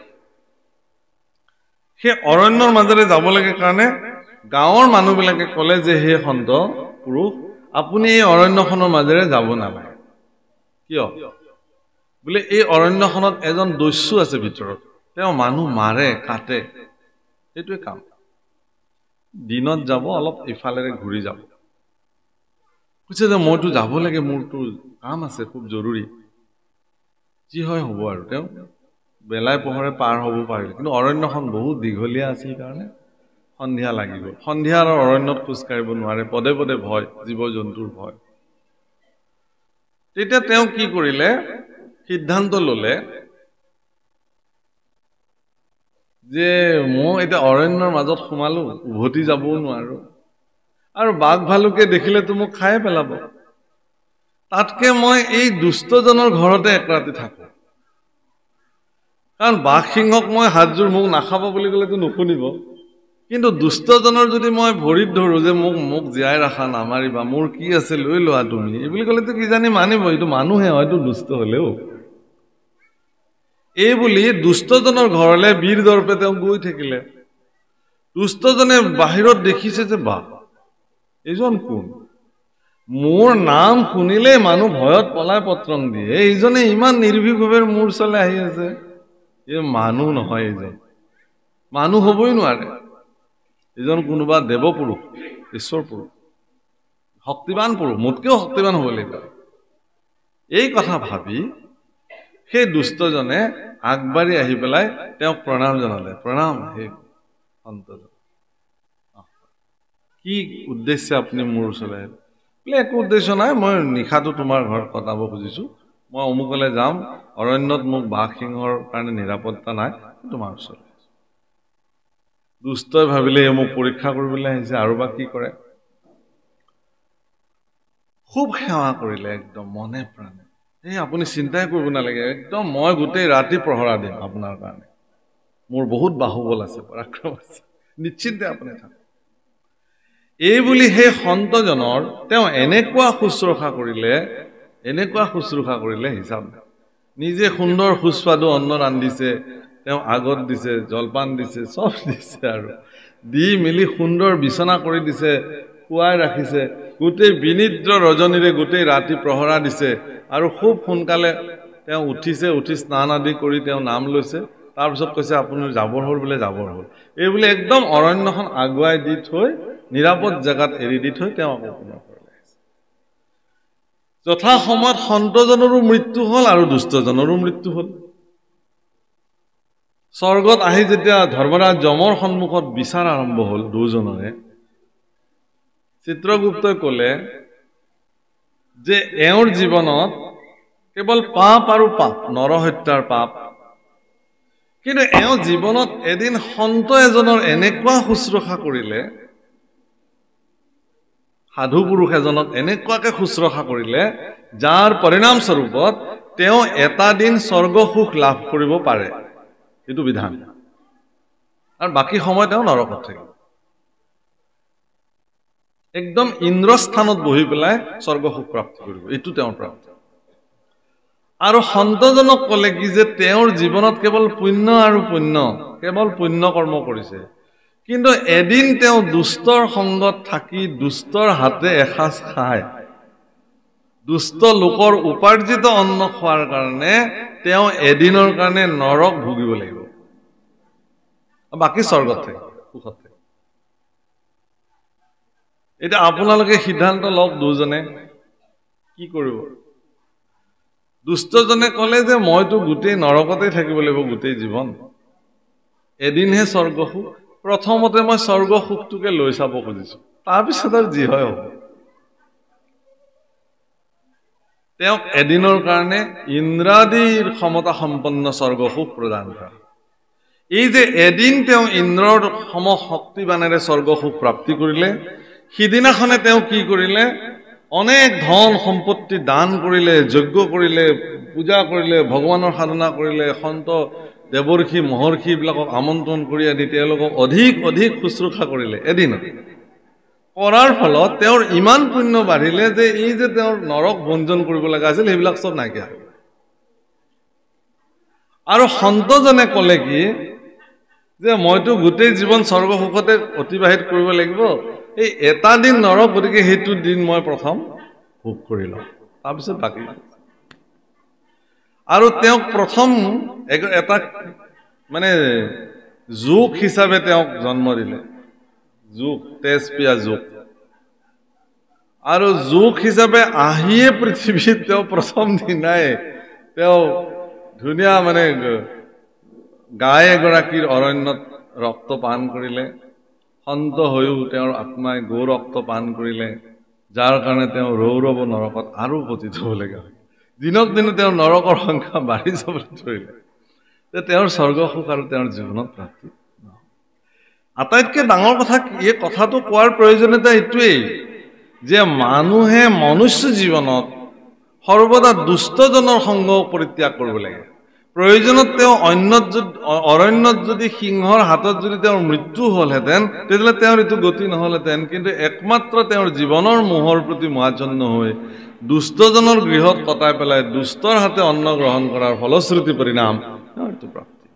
সেই অৰণ্যৰ মাজেৰে যাব লাগে কাৰণে গাঁৱৰ মানুহবিলাকে ক'লে যে হে সন্ত পুৰুষ, আপুনি এই অৰণ্যখনৰ মাজেৰে যাব নালাগে। কিয়? বোলে এই অৰণ্যখনত এজন দস্যু আছে ভিতৰত তেওঁ মানুহ মাৰে কাটে এইটোৱে কাম দিনত যাব অলপ ইফালেৰে ঘূৰি যাব কৈছে যে মইতো যাব লাগে মোৰতো কাম আছে খুব জৰুৰী যি হয় হ'ব আৰু তেওঁ বেলাই পোহৰে পাৰ হ'ব পাৰিলে কিন্তু অৰণ্যখন বহুত দীঘলীয়া আছিল কাৰণে সন্ধিয়া লাগিব সন্ধিয়া আৰু অৰণ্যত খোজ কাঢ়িব নোৱাৰে পদে পদে ভয় জীৱ জন্তুৰ ভয় তেতিয়া তেওঁ কি কৰিলে সিদ্ধান্ত ললে যে মই এতিয়া অৰণ্যৰ মাজত সোমালো উভতি যাবও নোৱাৰো আৰু বাঘ ভালুকে দেখিলেতো মোক খাই পেলাব তাতকে মই এই দুষ্টজনৰ ঘৰতে এক ৰাতি থাকো কাৰণ বাঘ সিংহক মই হাতজোৰ মোক নাখাব বুলি ক'লেতো নুশুনিব কিন্তু দুষ্টজনৰ যদি মই ভৰিত ধৰো যে মোক জীয়াই ৰাখা নামাৰিবা মোৰ কি আছে লৈ লোৱা তুমি এই বুলি ক'লেতো কি জানি মানিব এইটো মানুহে হয়তো দুষ্ট হলেও এই বুলি দুষ্টজনৰ ঘৰলৈ বীৰ দৰ্পে তেওঁ গৈ থাকিলে দুষ্টজনে বাহিৰত দেখিছে যে বাঘ এইজন কোন মোৰ নাম শুনিলে মানুহ ভয়ত পলাই পত্ৰং দিয়ে এইজনে ইমান নিৰ্ভীকভাৱে মোৰ ওচৰলৈ আহি আছে এই মানুহ নহয় এইজন মানুহ হ'বই নোৱাৰে এইজন কোনোবা দেৱপুৰুষ ঈশ্বৰ পুৰুষ শক্তিবান পুৰুষ মোতকেও শক্তিবান হ'ব লাগিব এই কথা ভাবি সেই দুষ্টজনে আগবাঢ়ি আহি পেলাই তেওঁক প্ৰণাম জনালে প্ৰণাম হে সন্তজন কি উদ্দেশ্য আপুনি মোৰ ওচৰলৈ আহিলে বোলে একো উদ্দেশ্য নাই মই নিশাটো তোমাৰ ঘৰত কটাব খুজিছো মই অমুকলৈ যাম অৰণ্যত মোক বাঘ সিংহৰ কাৰণে নিৰাপত্তা নাই তোমাৰ ওচৰলৈ দুষ্টই ভাবিলে মোক পৰীক্ষা কৰিবলৈ আহিছে আৰু বা কি কৰে খুব সেৱা কৰিলে একদম মনে প্ৰাণে এই আপুনি চিন্তাই কৰিব নালাগে একদম মই গোটেই ৰাতি প্ৰহৰা দিম আপোনাৰ কাৰণে মোৰ বহুত বাহুবল আছে পৰাক্ৰম আছে নিশ্চিন্তে আপুনি থাকক এই বুলি সেই সন্তজনৰ তেওঁ এনেকুৱা শুশ্ৰূষা কৰিলে হিচাপ নাই নিজে সুন্দৰ সুস্বাদু অন্ন ৰান্ধিছে তেওঁ আগত দিছে জলপান দিছে চব দিছে আৰু দি মিলি সুন্দৰ বিছনা কৰি দিছে খুৱাই ৰাখিছে গোটেই বিনিদ্ৰ ৰজনীৰে গোটেই ৰাতি প্ৰহৰা দিছে আৰু খুব সোনকালে তেওঁ উঠি স্নান আদি কৰি তেওঁ নাম লৈছে তাৰপিছত কৈছে আপুনি যাবৰ হ'ল বোলে যাবৰ হ'ল এই বোলে একদম অৰণ্যখন আগুৱাই দি থৈ নিৰাপদ জেগাত এৰি দি থৈ তেওঁ আকৌ পুনৰ ঘৰলৈ আহিছে যথা সময়ত সন্তজনৰো মৃত্যু হ'ল আৰু দুষ্টজনৰো মৃত্যু হ'ল স্বৰ্গত আহি যেতিয়া ধৰ্মৰাজ যমৰ সন্মুখত বিচাৰ আৰম্ভ হ'ল দুজনৰে চিত্ৰগুপ্তই ক'লে যে এওঁৰ জীৱনত কেৱল পাপ আৰু পাপ নৰহত্যাৰ পাপ কিন্তু এওঁ জীৱনত এদিন সন্ত এজনৰ এনেকুৱা শুশ্ৰূষা কৰিলে সাধু পুৰুষ এজনক এনেকুৱাকে শুশ্ৰূষা কৰিলে যাৰ পৰিণাম স্বৰূপত তেওঁ এটা দিন স্বৰ্গ সুখ লাভ কৰিব পাৰে এইটো বিধান আৰু বাকী সময় তেওঁ নৰকত থাকিব একদম ইন্দ্ৰস্থানত বহি পেলাই স্বৰ্গ সুখ প্ৰাপ্তি কৰিব এইটো তেওঁৰ প্ৰাপ্তি আৰু সন্তজনক ক'লে কি যে তেওঁৰ জীৱনত কেৱল পুণ্য আৰু পুণ্য কেৱল পুণ্য কৰ্ম কৰিছে কিন্তু এদিন তেওঁ দুষ্টৰ সংগত থাকি দুষ্টৰ হাতে এসাঁজ খায় দুষ্ট লোকৰ উপাৰ্জিত অন্ন খোৱাৰ কাৰণে তেওঁ এদিনৰ কাৰণে নৰক ভুগিব লাগিব বাকী স্বৰ্গত থাকিব সুখত থাকিব এতিয়া আপোনালোকে সিদ্ধান্ত লওক দুজনে কি কৰিব দুষ্টজনে ক'লে যে মইতো গোটেই নৰকতে থাকিব লাগিব গোটেই জীৱন এদিনহে স্বৰ্গ সুখ প্ৰথমতে মই স্বৰ্গ সুখটোকে লৈ চাব খুজিছো তাৰপিছত আৰু যি হয় হ'ব তেওঁক এদিনৰ কাৰণে ইন্দ্ৰাদিৰ ক্ষমতা সম্পন্ন স্বৰ্গ সুখ প্ৰদান কৰা এই যে এদিন তেওঁ ইন্দ্ৰৰ সম শক্তিবানেৰে স্বৰ্গ সুখ প্ৰাপ্তি কৰিলে সিদিনাখনে তেওঁ কি কৰিলে অনেক ধন সম্পত্তি দান কৰিলে যজ্ঞ কৰিলে পূজা কৰিলে ভগৱানৰ সাধনা কৰিলে সন্ত দেৱৰ্ষি মহৰ্ষি বিলাকক আমন্ত্ৰণ কৰি আদি তেওঁলোকক অধিক শুশ্ৰূষা কৰিলে এদিন কৰাৰ ফলত তেওঁৰ ইমান পুণ্য বাঢ়িলে যে এই যে তেওঁৰ নৰক ভঞ্জন কৰিব লগা আছিল সেইবিলাক চব নাইকিয়া আৰু সন্তজনে ক'লে কি যে মইতো গোটেই জীৱন স্বৰ্গ সুখতে অতিবাহিত কৰিব লাগিব এই এটা দিন নৰক গতিকে সেইটো দিন মই প্ৰথম ভোগ কৰি লওঁ তাৰপিছত বাকী আৰু তেওঁক প্ৰথম এটা মানে যুগ হিচাপে তেওঁক জন্ম দিলে, যুগ তেজ পিয়া যুগ। আৰু যুগ হিচাপে আহিয়ে পৃথিৱীত তেওঁ প্ৰথম দিনাই তেওঁ ধুনীয়া মানে গাই এগৰাকীৰ অৰণ্যত ৰক্ত পান কৰিলে, সন্ত হৈও তেওঁৰ আত্মাই গৌ ৰক্ত পান কৰিলে, যাৰ কাৰণে তেওঁ ৰৌৰৱ নৰকত আৰু পতিত হ'বলগীয়া হয়। দিনক দিনে তেওঁৰ নৰকৰ সংখ্যা বাঢ়ি যাবলৈ ধৰিলে, যে তেওঁৰ স্বৰ্গ সুখ আৰু তেওঁৰ জীৱনত প্ৰাপ্তি। আটাইতকৈ ডাঙৰ কথা এই কথাটো কোৱাৰ প্ৰয়োজনীয়তা এইটোৱেই যে মানুহে মনুষ্য জীৱনত সৰ্বদা দুষ্টজনৰ সংগ পৰিত্যাগ কৰিব লাগে। প্ৰয়োজনত তেওঁ অৰণ্যত যদি সিংহৰ হাতত যদি তেওঁৰ মৃত্যু হ'লহেঁতেন, তেতিয়াহ'লে তেওঁৰ এইটো গতি নহ'লহেঁতেন। কিন্তু একমাত্ৰ তেওঁৰ জীৱনৰ মোহৰ প্ৰতি মোহাচ্ছন্ন হৈ দুষ্টজনৰ গৃহত কটাই পেলাই দুষ্টৰ হাতে অন্ন গ্ৰহণ কৰাৰ ফলশ্ৰুতি পৰিণাম এইটো প্ৰাপ্তি।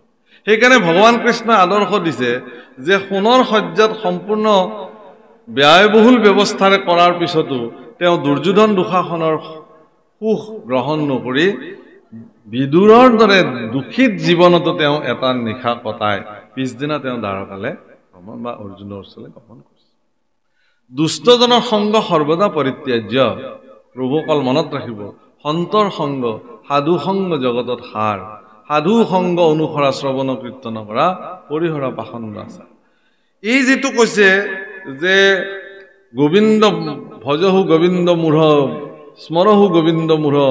সেইকাৰণে ভগৱান কৃষ্ণই আদৰ্শ দিছে যে সোণৰ সজ্জাত সম্পূৰ্ণ ব্যয়বহুল ব্যৱস্থাৰে কৰাৰ পিছতো তেওঁ দুৰ্যোধন দুঃশাসনৰ সুখ গ্ৰহণ নকৰি বিদুৰৰ দৰে দুখিত জীৱনতো তেওঁ এটা নিশা কটাই পিছদিনা তেওঁ দ্বাৰকালে ভ্ৰমণ বা অৰ্জুনৰ ওচৰলৈ গমন কৰিছে। দুষ্টজনৰ সংগ সৰ্বদা পৰিত্যাজ্য। প্ৰভু অকল মনত ৰাখিব, সন্তৰ সংগ সাধু সংগ জগতত সাৰ, সাধু সংগ অনুসৰা শ্ৰৱণ কীৰ্তন কৰা পৰিহৰা পাখণ্ড আচাৰ। এই যিটো কৈছে যে গোবিন্দ ভজহু গোবিন্দ মূঢ় স্মৰহু গোবিন্দ মূঢ়,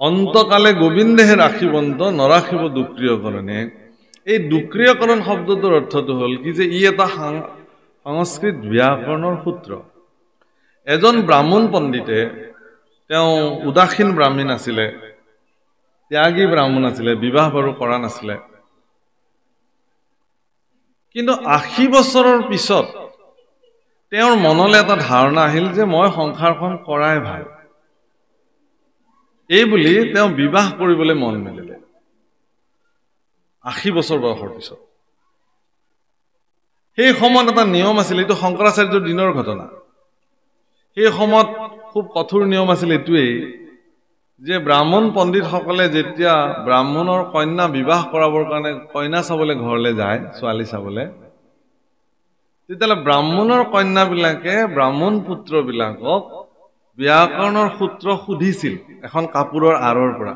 অন্তকালে গোবিন্দেহে ৰাখিবন্ত নৰাখিব দুক্ৰিয়কৰণে। এই দুক্ৰিয়কৰণ শব্দটোৰ অৰ্থটো হ'ল কি যে ই এটা সংস্কৃত ব্যাকৰণৰ সূত্ৰ। এজন ব্ৰাহ্মণ পণ্ডিতে, তেওঁ উদাসীন ব্ৰাহ্মণ আছিলে, ত্যাগী ব্ৰাহ্মণ আছিলে, বিবাহ বাৰু কৰা নাছিলে। কিন্তু ৮০ বছৰৰ পিছত তেওঁৰ মনলৈ এটা ধাৰণা আহিল যে মই সংসাৰখন কৰাই ভাল। এই বুলি তেওঁ বিবাহ কৰিবলৈ মন মেলিলে ৮০ বছৰ বয়সৰ পিছত। সেই সময়ত এটা নিয়ম আছিল, এইটো শংকৰাচাৰ্যৰ দিনৰ ঘটনা। সেই সময়ত খুব কঠোৰ নিয়ম আছিল এইটোৱেই যে ব্ৰাহ্মণ পণ্ডিতসকলে যেতিয়া ব্ৰাহ্মণৰ কন্যা বিবাহ কৰাবৰ কাৰণে কইনা চাবলৈ ঘৰলৈ যায়, ছোৱালী চাবলৈ, তেতিয়াহ'লে ব্ৰাহ্মণৰ কন্যাবিলাকে ব্ৰাহ্মণ পুত্ৰবিলাকক ব্যাকৰণৰ সূত্ৰ সুধিছিল এখন কাপোৰৰ আঁৰৰ পৰা।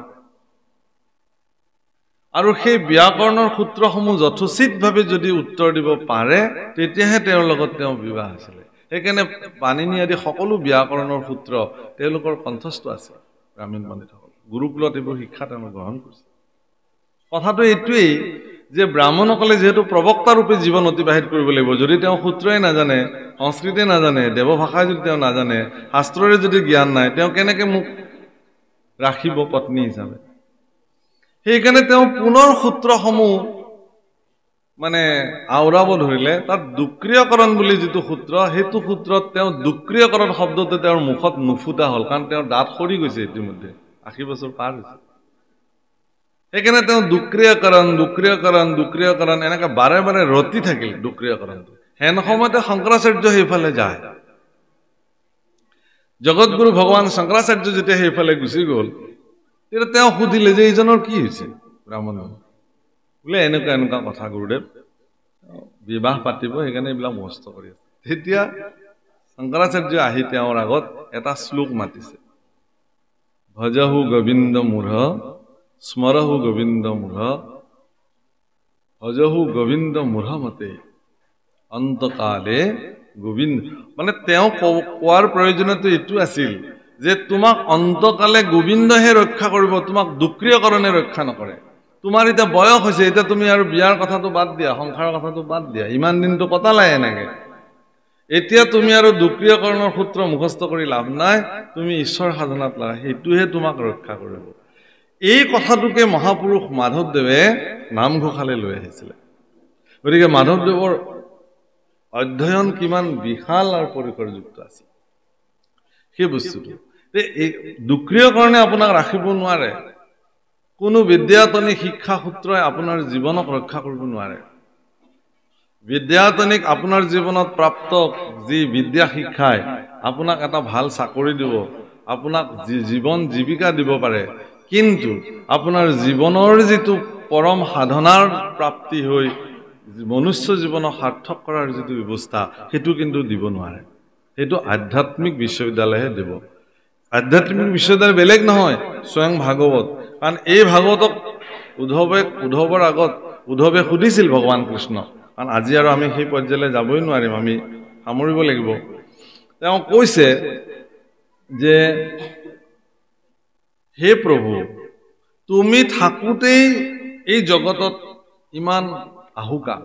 আৰু সেই ব্যাকৰণৰ সূত্ৰসমূহ যথোচিতভাৱে যদি উত্তৰ দিব পাৰে তেতিয়াহে তেওঁৰ লগত তেওঁ বিবাহ আছিলে। সেইকাৰণে পাণিনি আদি সকলো ব্যাকৰণৰ সূত্ৰ তেওঁলোকৰ কণ্ঠস্থ আছে। ব্ৰাহ্মণ পণ্ডিতসকল গুৰুকুলত এইবোৰ শিক্ষা তেওঁলোকে গ্ৰহণ কৰিছে। কথাটো এইটোৱেই যে ব্ৰাহ্মণসকলে যিহেতু প্ৰবক্তা ৰূপে জীৱন অতিবাহিত কৰিব লাগিব, যদি তেওঁ সূত্ৰই নাজানে, সংস্কৃতে নাজানে, দেৱভাষাই যদি তেওঁ নাজানে, শাস্ত্ৰৰে যদি জ্ঞান নাই, তেওঁ কেনেকৈ মোক ৰাখিব পত্নী হিচাপে? সেইকাৰণে তেওঁ পুনৰ সূত্ৰসমূহ মানে আওৰাব ধৰিলে। তাত দুক্ৰিয়কৰণ বুলি যিটো সূত্ৰ, সেইটো সূত্ৰত তেওঁ দুক্ৰিয়কৰণ শব্দটো তেওঁৰ মুখত নুফুটা হ'ল, কাৰণ তেওঁৰ দাঁত সৰি গৈছে ইতিমধ্যে, ৮০ বছৰ পাৰ হৈছে। সেইকাৰণে তেওঁ দুক্ৰিয়কৰণ দুক্ৰিয়কৰণ দুক্ৰিয়কৰণ এনেকৈ বাৰে বাৰে ৰতি থাকিল দুক্ৰিয়কৰণটো। হেন সময়তে শংকৰাচাৰ্য সেইফালে যায়। জগতগুৰু ভগৱান শংকৰাচাৰ্য যেতিয়া সেইফালে গুচি গ'ল, তেতিয়া তেওঁ সুধিলে যে এইজনৰ কি হৈছে? ব্ৰাহ্মণ বোলে এনেকুৱা এনেকুৱা কথা গুৰুদেৱ, বিবাহ পাতিব, সেইকাৰণে এইবিলাক মুখস্থ কৰি আছে। তেতিয়া শংকৰাচাৰ্য আহি তেওঁৰ আগত এটা শ্লোক মাতিছে, ভজহু গোবিন্দ মূঢ় স্মৰহু গোবিন্দ মূঢ় ভজহু গোবিন্দ মূঢ় মতে অন্তকালে গোবিন্দ। মানে তেওঁ কোৱাৰ প্ৰয়োজনীয়তা এইটো আছিল যে তোমাক অন্তকালে গোবিন্দহে ৰক্ষা কৰিব, তোমাক দুক্ৰিয়কৰণে ৰক্ষা নকৰে। তোমাৰ এতিয়া বয়স হৈছে, এতিয়া তুমি আৰু বিয়াৰ কথাটো বাদ দিয়া, সংসাৰৰ কথাটো বাদ দিয়া, ইমান দিনটো কটালাই এনেকে। এতিয়া তুমি আৰু দুক্ৰিয়কৰণৰ সূত্ৰ মুখস্থ কৰি লাভ নাই, তুমি ঈশ্বৰ সাধনাত লাগা, সেইটোহে তোমাক ৰক্ষা কৰিব। এই কথাটোকে মহাপুৰুষ মাধৱদেৱে নামঘোষালৈ লৈ আহিছিলে। গতিকে মাধৱদেৱৰ অধ্যয়ন কিমান বিশাল আৰু পৰিসৰযুক্ত আছে সেই বস্তুটো। এই দুক্ৰিয়কৰণে আপোনাক ৰাখিব নোৱাৰে, কোনো বিদ্যায়তনিক শিক্ষা সূত্ৰই আপোনাৰ জীৱনক ৰক্ষা কৰিব নোৱাৰে। বিদ্যায়তনিক আপোনাৰ জীৱনত প্ৰাপ্ত যি বিদ্যা শিক্ষাই আপোনাক এটা ভাল চাকৰি দিব, আপোনাক জীৱন জীৱিকা দিব পাৰে, কিন্তু আপোনাৰ জীৱনৰ যিটো পৰম সাধনাৰ প্ৰাপ্তি হৈ মনুষ্য জীৱনক সাৰ্থক কৰাৰ যিটো ব্যৱস্থা সেইটো কিন্তু দিব নোৱাৰে সেইটো আধ্যাত্মিক বিশ্ববিদ্যালয়হে দিব আধ্যাত্মিক বিশ্ববিদ্যালয় বেলেগ নহয় স্বয়ং ভাগৱত কাৰণ এই ভাগৱতক উদ্ধৱৰ আগত উদ্ধৱে সুধিছিল ভগৱান কৃষ্ণ কাৰণ আজি আৰু আমি সেই পৰ্যায়লৈ যাবই নোৱাৰিম আমি সামৰিব লাগিব তেওঁ কৈছে যে হে প্ৰভু তুমি থাকোতেই এই জগতত ইমান আহুকা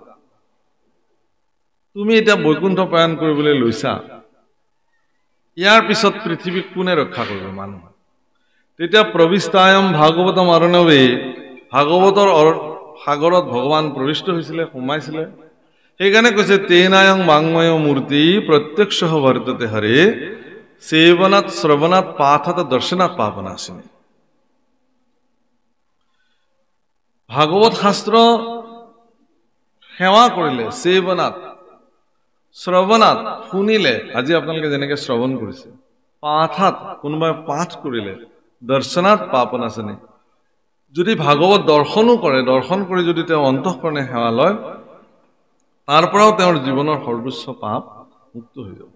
তুমি এটা বৈকুণ্ঠ প্ৰয়াণ কৰিবলৈ লৈছা ইয়াৰ পিছত পৃথিৱীক কোনে ৰক্ষা কৰিব মানুহ তেতিয়া প্ৰবিষ্টায়ম ভাগৱতম অৰ্ণৱে ভাগৱতৰ সাগৰত ভগৱান প্ৰবিষ্ট হৈছিলে সোমাইছিলে সেইকাৰণে কৈছে তেনায়ং বাংময় মূৰ্তি প্ৰত্যক্ষঃ বৰ্ততে হৰে সেৱনাত শ্ৰৱণাত পাঠত দৰ্শনাত পাপনাশিনী ভাগৱত শাস্ত্ৰ সেৱা কৰিলে সেৱনাত শ্ৰৱণাত শুনিলে আজি আপোনালোকে যেনেকৈ শ্ৰৱণ কৰিছে পাঠাত কোনোবাই পাঠ কৰিলে দৰ্শনাত পাপনাশিনী যদি ভাগৱত দৰ্শনো কৰে দৰ্শন কৰি যদি তেওঁ অন্তঃকৰণে সেৱা লয় তাৰ পৰাও তেওঁৰ জীৱনৰ সৰ্বোচ্চ পাপ মুক্ত হৈ যাব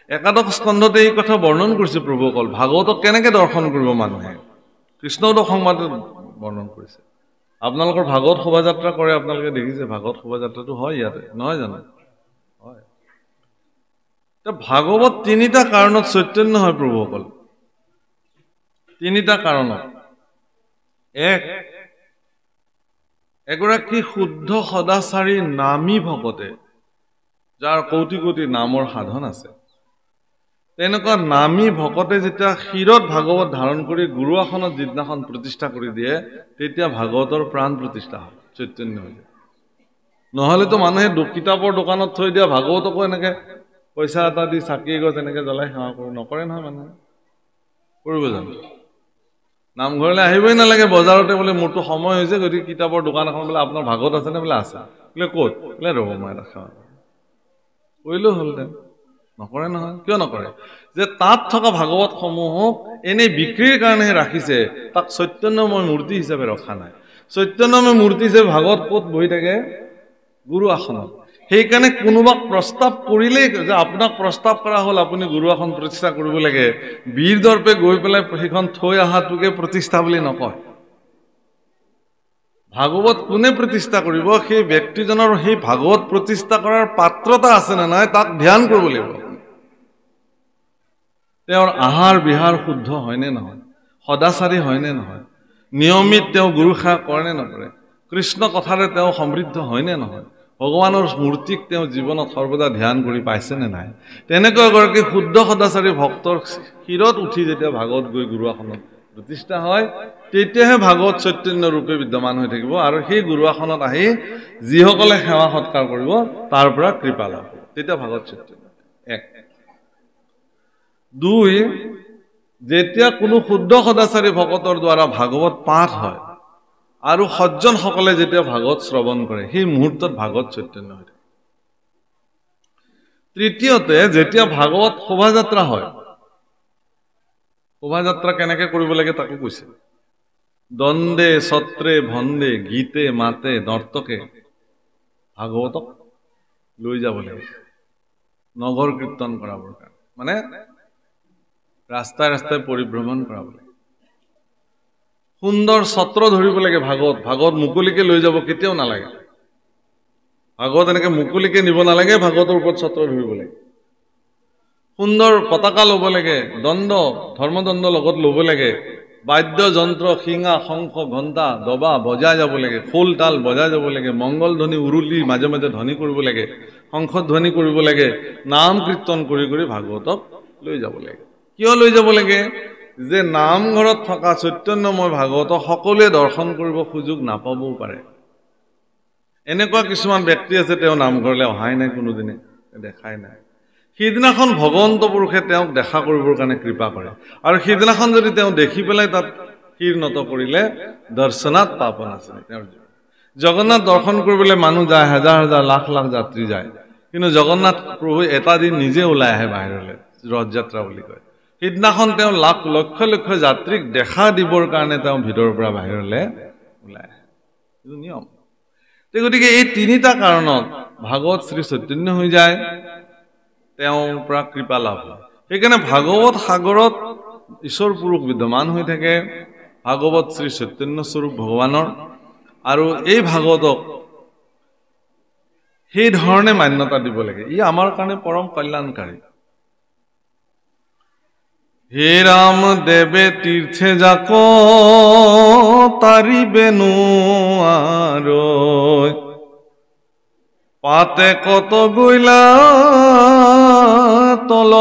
একাদশ স্কন্ধতে এই কথা বৰ্ণন কৰিছে প্ৰভুসকল ভাগৱতক কেনেকৈ দৰ্শন কৰিব মানুহে কৃষ্ণদক সংবাদত বৰ্ণন কৰিছে আপোনালোকৰ ভাগৱত শোভাযাত্ৰা কৰে আপোনালোকে দেখিছে ভাগৱত শোভাযাত্ৰাটো হয় ইয়াতে নহয় জানো হয় ভাগৱত তিনিটা কাৰণত চৈতন্য হয় প্ৰভুসকল তিনিটা কাৰণত এগৰাকী শুদ্ধ সদাচাৰী নামী ভকতে যাৰ কোটি কোটি নামৰ সাধন আছে তেনেকুৱা নামী ভকতে যেতিয়া শিৰত ভাগৱত ধাৰণ কৰি গুৰু আসনত যিদিনাখন প্ৰতিষ্ঠা কৰি দিয়ে তেতিয়া ভাগৱতৰ প্ৰাণ প্ৰতিষ্ঠা হয় চৈতন্য হৈ যায় নহ'লেতো মানুহে কিতাপৰ দোকানত থৈ দিয়া ভাগৱতকো এনেকে পইচা এটা দি চাকি গছ এনেকে জ্বলাই সেৱা নকৰে নহয় মানুহে কৰিব জানো নামঘৰলৈ আহিবই নালাগে বজাৰতে বোলে মোৰতো সময় হৈছে গতিকে কিতাপৰ দোকান এখন বোলে আপোনাৰ ভাগৱত আছেনে বোলে আছে বোলে ক'ত বোলে ৰ'ব মই এটা সেৱা কৰিলেও হ'লহেঁতেন নকৰে নহয় কিয় নকৰে যে তাত থকা ভাগৱতসমূহক এনেই বিক্ৰীৰ কাৰণেহে ৰাখিছে তাক চৈতন্যময় মূৰ্তি হিচাপে ৰখা নাই চৈতন্যময় মূৰ্তি হিচাপে ভাগৱত ক'ত বহি থাকে গুৰু আসনত সেইকাৰণে কোনোবাক প্ৰস্তাৱ কৰিলেই যে আপোনাক প্ৰস্তাৱ কৰা হ'ল আপুনি গুৰু আসন প্ৰতিষ্ঠা কৰিব লাগে বীৰ দৰ্পে গৈ পেলাই সেইখন থৈ অহাটোকে প্ৰতিষ্ঠা বুলি নকয় ভাগৱত কোনে প্ৰতিষ্ঠা কৰিব সেই ব্যক্তিজনৰ সেই ভাগৱত প্ৰতিষ্ঠা কৰাৰ পাত্ৰতা আছে নে নাই তাক ধ্যান কৰিব লাগিব তেওঁৰ আহাৰ বিহাৰ শুদ্ধ হয়নে নহয় সদাচাৰী হয়নে নহয় নিয়মিত তেওঁ গুৰু সেৱা কৰে নে নকৰে কৃষ্ণ কথাৰে তেওঁ সমৃদ্ধ হয়নে নহয় ভগৱানৰ মূৰ্তিক তেওঁ জীৱনত সৰ্বদা ধ্যান কৰি পাইছে নে নাই তেনেকৈ এগৰাকী শুদ্ধ সদাচাৰী ভক্তৰ শিৰত উঠি যেতিয়া ভাগৱত গৈ গুৰু আসনত প্ৰতিষ্ঠা হয় তেতিয়াহে ভাগৱত চৈতন্য ৰূপে বিদ্যমান হৈ থাকিব আৰু সেই গুৰু আসনত আহি যিসকলে সেৱা সৎকাৰ কৰিব তাৰ পৰা কৃপা লাভ হ'ব তেতিয়া ভাগৱত চৈতন্য এক দুই যেতিয়া কোনো শুদ্ধ সদাচাৰী ভকতৰ দ্বাৰা ভাগৱত পাঠ হয় আৰু সজ্জনসকলে যেতিয়া ভাগৱত শ্ৰৱণ কৰে সেই মুহূৰ্তত ভাগৱত চৈতন্য হৈ থাকে তৃতীয়তে যেতিয়া ভাগৱত শোভাযাত্ৰা হয় শোভাযাত্ৰা কেনেকে কৰিব লাগে তাকো কৈছে দণ্ডে ছত্ৰে ভণ্ডে গীতে মাতে নৰ্তকে ভাগৱতক লৈ যাব লাগে নগৰ কীৰ্তন কৰাবৰ কাৰণে মানে ৰাস্তাই ৰাস্তাই পৰিভ্ৰমণ কৰাব লাগে সুন্দৰ ছত্ৰ ধৰিব লাগে ভাগৱত মুকলিকে লৈ যাব কেতিয়াও নালাগে ভাগৱত এনেকে মুকলিকে নিব নালাগে ভাগৱতৰ ওপৰত ছত্ৰ ধৰিব লাগে সুন্দৰ পতাকা ল'ব লাগে ধৰ্মদণ্ড লগত ল'ব লাগে বাদ্য যন্ত্ৰ শিঙা শংখ ঘণ্টা দবা বজাই যাব লাগে খোল তাল বজাই যাব লাগে মংগল ধ্বনি উৰুলি মাজে মাজে ধ্বনি কৰিব লাগে শংখ ধ্বনি কৰিব লাগে নাম কীৰ্তন কৰি কৰি ভাগৱতক লৈ যাব লাগে কিয় লৈ যাব লাগে যে নামঘৰত থকা চৈতন্যময় ভাগৱতক সকলোৱে দৰ্শন কৰিব সুযোগ নাপাবও পাৰে এনেকুৱা কিছুমান ব্যক্তি আছে তেওঁ নামঘৰলৈ অহাই নাই কোনোদিনে দেখাই নাই সেইদিনাখন ভগৱন্ত পুৰুষে তেওঁক দেখা কৰিবৰ কাৰণে কৃপা কৰে আৰু সেইদিনাখন যদি তেওঁ দেখি পেলাই তাত শিৰ নত কৰিলে দৰ্শনাত পাপন আছে তেওঁৰ জগন্নাথ দৰ্শন কৰিবলৈ মানুহ যায় হাজাৰ হাজাৰ লাখ লাখ যাত্ৰী যায় কিন্তু জগন্নাথ প্ৰভু এটা দিন নিজে ওলাই আহে বাহিৰলৈ ৰথযাত্ৰা বুলি কয় সিদিনাখন তেওঁ লক্ষ লক্ষ যাত্ৰীক দেখা দিবৰ কাৰণে তেওঁ ভিতৰৰ পৰা বাহিৰলৈ ওলাই আহে এইটো নিয়ম গতিকে এই তিনিটা কাৰণত ভাগৱত শ্ৰী চৈতন্য হৈ যায় তেওঁৰ পৰা কৃপা লাভ হয় সেইকাৰণে ভাগৱত সাগৰত ঈশ্বৰ পুৰুষ বিদ্যমান হৈ থাকে ভাগৱত শ্ৰী চৈতন্য স্বৰূপ ভগৱানৰ আৰু এই ভাগৱতক সেই ধৰণে মান্যতা দিব লাগে ই আমাৰ কাৰণে পৰম কল্যাণকাৰী হে ৰাম দেৱে তীৰ্থে যাক তাৰিবে নোৱাৰো পাতে কত গৈলা তল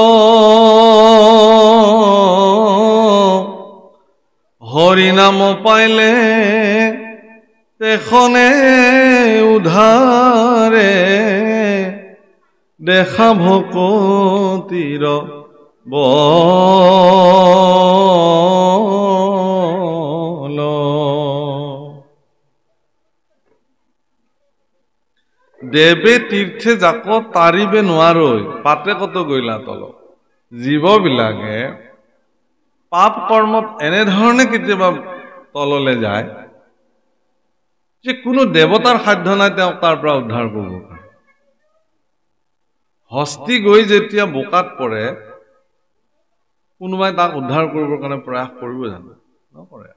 হৰি নাম পাইলে তেখনে উধাৰে দেখা ভকতিৰ বল দেৱে তীৰ্থে যাক তাৰিবে নোৱাৰৈ পাতে কত গৈলা তল জীৱবিলাকে পাপ কৰ্মত এনেধৰণে কেতিয়াবা তললে যায় যে কোনো দেৱতাৰ সাধ্য নাই তেওঁক তাৰ পৰা উদ্ধাৰ কৰিব পাৰে হস্তি গৈ যেতিয়া বোকাত পৰে কোনোবাই তাক উদ্ধাৰ কৰিবৰ কাৰণে প্ৰয়াস কৰিব জানো নকৰে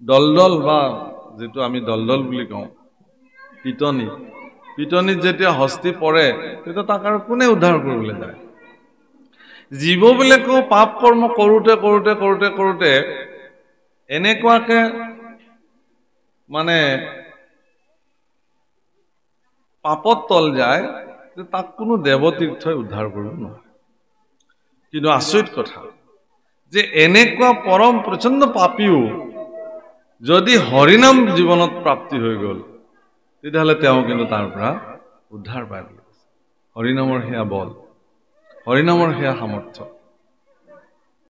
দলদল বা যেটো আমি দলদল বুলি কওঁ পিটনিত যেতিয়া হস্তি পৰে তেতিয়া তাক আৰু কোনে উদ্ধাৰ কৰিবলৈ যায় জীৱবিলাকেও পাপ কৰ্ম কৰোতে এনেকুৱাকে মানে পাপত তল যায় যে তাক কোনো দেৱতীৰ্থই উদ্ধাৰ কৰিব নোৱাৰে কিন্তু আচৰিত কথা যে এনেকুৱা পৰম প্ৰচণ্ড পাপীও যদি হৰিনাম জীৱনত প্ৰাপ্তি হৈ গ'ল তেতিয়াহ'লে তেওঁ কিন্তু তাৰ পৰা উদ্ধাৰ পায় হৰিনামৰ সেয়া বল হৰিনামৰ সেয়া সামৰ্থ্য